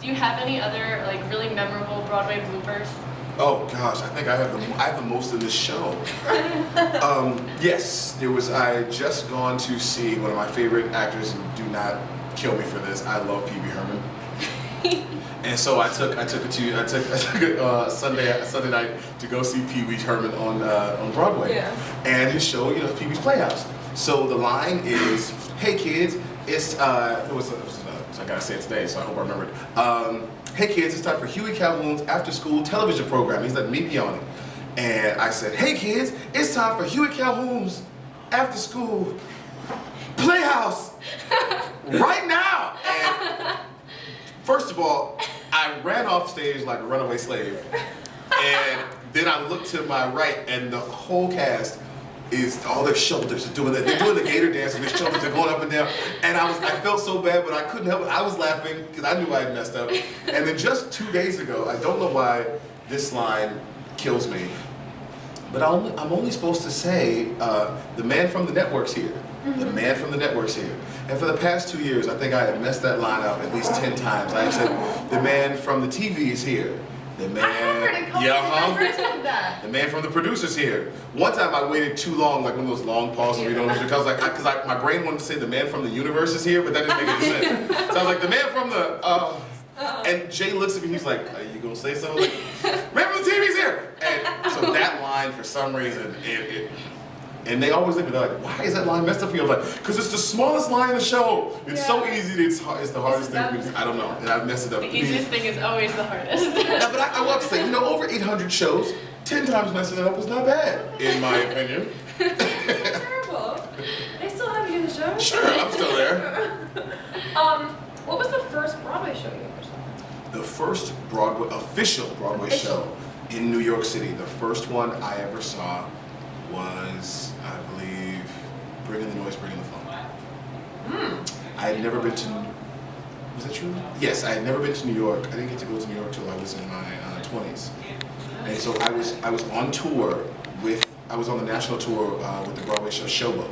Do you have any other like really memorable Broadway bloopers? Oh gosh, I think I have the most in this show. Yes, there was. I had just gone to see one of my favorite actors. And do not kill me for this. I love Pee Wee Herman. And so I took a Sunday night to go see Pee Wee Herman on Broadway. Yeah. And his show, you know, Pee Wee's Playhouse. So the line is, "Hey kids, it's I gotta say it today, so I hope I remember it. Hey kids, it's time for Huey Calhoun's after-school television program." He's letting me be on it, and I said, "Hey kids, it's time for Huey Calhoun's after-school Playhouse right now." And first of all, I ran off stage like a runaway slave, and then I looked to my right, and the whole cast is all their shoulders are doing that. They're doing the gator dance, and their shoulders are going up and down. And I felt so bad, but I couldn't help it. I was laughing because I knew I had messed up. And then just 2 days ago, I don't know why this line kills me, but I'm only supposed to say, "The man from the network's here." The man from the network's here. And for the past 2 years, I think I have messed that line up at least 10 times. I have said, "The man from the TV is here." The man, the man from the producer's here. One time I waited too long, like one of those long pauses where you don't know, because my brain wanted to say the man from the universe is here, but that didn't make any sense. So I was like, the man from the, and Jay looks at me, he's like, "Are you gonna say something?" Like, "Man from the TV's here!" And so that line, for some reason, and they always look at me, they're like, "Why is that line messed up for you?" I'm like, "Because it's the smallest line in the show. It's so easy, it's the hardest thing for me. I don't know, and I've messed it up. The easiest thing is always the hardest. Yeah, but I want to say, you know, over 800 shows, 10 times messing it up is not bad, in my opinion. Terrible. They still have you in the show? Sure, I'm still there. What was the first Broadway show you ever saw? The first official Broadway show in New York City, the first one I ever saw was, I believe, Bringing the Noise, Bringing the Funk. I had never been to, was that true? Yes, I had never been to New York. I didn't get to go to New York till I was in my 20s. And so I was on tour I was on the national tour with the Broadway show Showboat.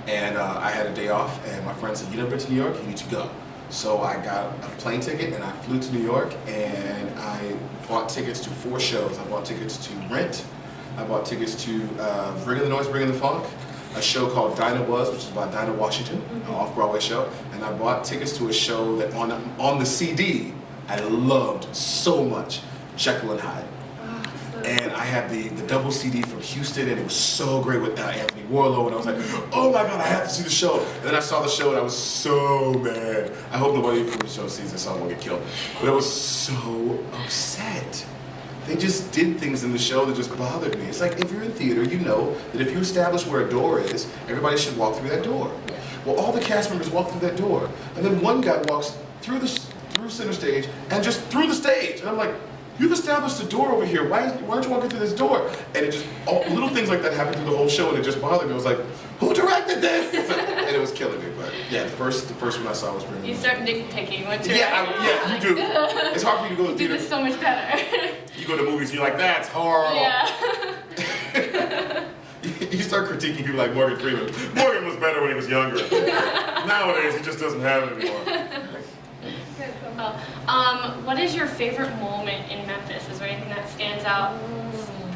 And I had a day off, and my friend said, "You never been to New York? You need to go." So I got a plane ticket, and I flew to New York, and I bought tickets to 4 shows. I bought tickets to Rent. I bought tickets to Bringing the Noise, Bringing the Funk, a show called Dinah Was, which is about Dinah Washington, an off-Broadway show. And I bought tickets to a show that on the CD I loved so much, Jekyll and Hyde. And I had the double CD from Houston, and it was so great with Anthony Warlow, and I was like, "Oh my God, I have to see the show." And then I saw the show, and I was so mad. I hope nobody from the show sees this, so I won't get killed. But I was so upset. They just did things in the show that just bothered me. It's like, if you're in theater, you know that if you establish where a door is, everybody should walk through that door. Well, all the cast members walk through that door, and then one guy walks through center stage and just through the stage. And I'm like, "You've established a door over here. Why aren't you walking through this door?" And it just, little things like that happened through the whole show, and it just bothered me. I was like, "Who directed this?" And it was killing me. But yeah, the first one I saw was Bringing. You start nitpicking once you're Yeah, you do. It's hard for you to go to You theater. do this so much better. You go to movies, you're like, "That's horrible." Yeah. You start critiquing people like Morgan Freeman. Morgan was better when he was younger. Nowadays, he just doesn't have it anymore. What is your favorite moment in Memphis? Is there anything that stands out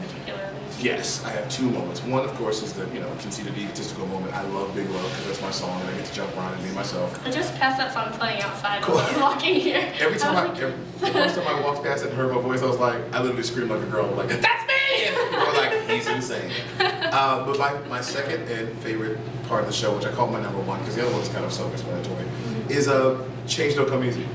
particularly? Yes, I have 2 moments. One, of course, is the conceited egotistical moment. I love Big Love because that's my song, and I get to jump around and be myself. I just passed that song playing outside Cool. when I was walking here. The first time I walked past it and heard my voice, I was like, I literally screamed like a girl, like, "That's me!" And people were like, "He's insane." But my second and favorite part of the show, which I call my number one, because the other one's kind of self-explanatory, is Change Don't Come Easy.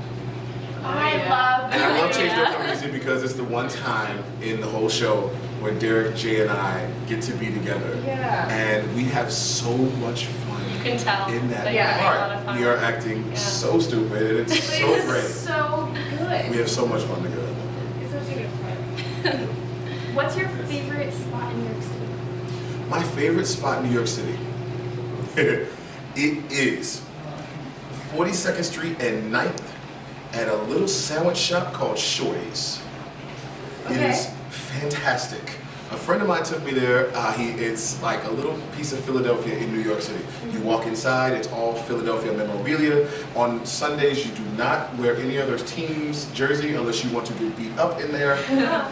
I love And I love Change Don't Come Easy because it's the one time in the whole show where Derek, Jay, and I get to be together. Yeah. And we have so much fun You can tell. in that that you're having a lot of part. fun. We are acting so stupid, and it's so It's great. so good. We have so much fun together. It's such a good fun. What's your favorite spot in New York City? My favorite spot in New York City, it is 42nd Street and 9th at a little sandwich shop called Shorty's. It Okay. is fantastic. A friend of mine took me there. It's like a little piece of Philadelphia in New York City. You walk inside, it's all Philadelphia memorabilia. On Sundays, you do not wear any other team's jersey unless you want to get beat up in there.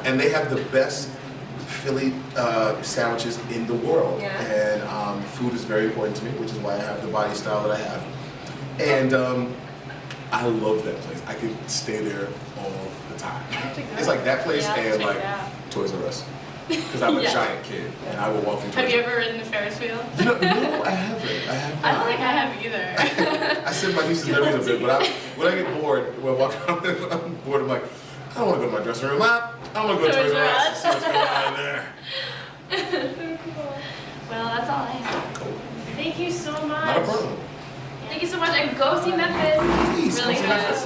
And they have the best Philly sandwiches in the world. Yeah. And food is very important to me, which is why I have the body style that I have. And I love that place. I could stay there all the time. It's like that place Yeah, and check like it out. Toys R Us. Because I'm a Yeah. giant kid and I would walk into Have you ever ridden the Ferris wheel? No, I haven't. I have I not. don't think I have either. I sit my nieces and nephews a bit, but when I get bored, when I walk around, I'm bored, I'm like, I don't want to go to my dressing room. I want to go to Toys Toys R R Us. Us. See what's going on in there. So cool. Well, that's all I have. Cool. Thank you so much. Not a problem. Thank you so much, and go see Memphis. Please, Really come to good. Memphis.